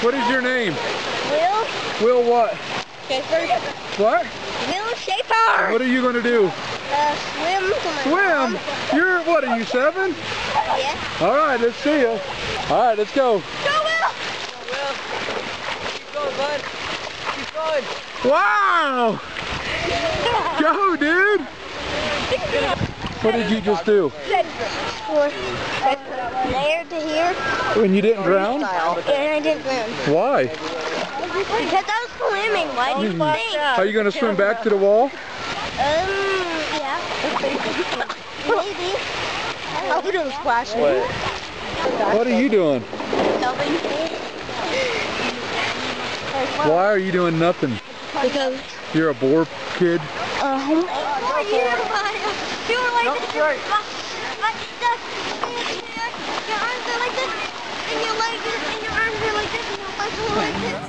What is your name? Will. Will what? Schaefer. What? Will Schaefer. What are you gonna do? Swim. Swim? You're, what are you, 7? Yeah. All right, let's see you. All right, let's go. Go, Will. Will. Keep going, bud. Keep going. Wow! Go, dude! What did you just do? There to here. When you didn't drown? And I didn't drown. Why? Because I was swimming. Why do you think? Are you gonna swim back to the wall? Yeah. Maybe. I'm gonna splash it. What are you doing? Nothing. Why are you doing nothing? Because. You're a bored kid? You were like this. Your arms are like this, and your legs and your arms are like this, and your legs are like this.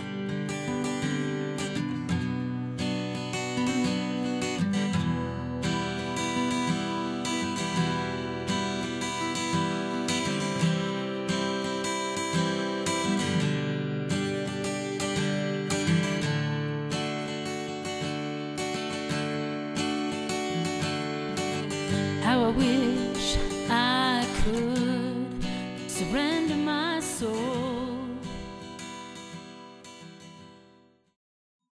How I wish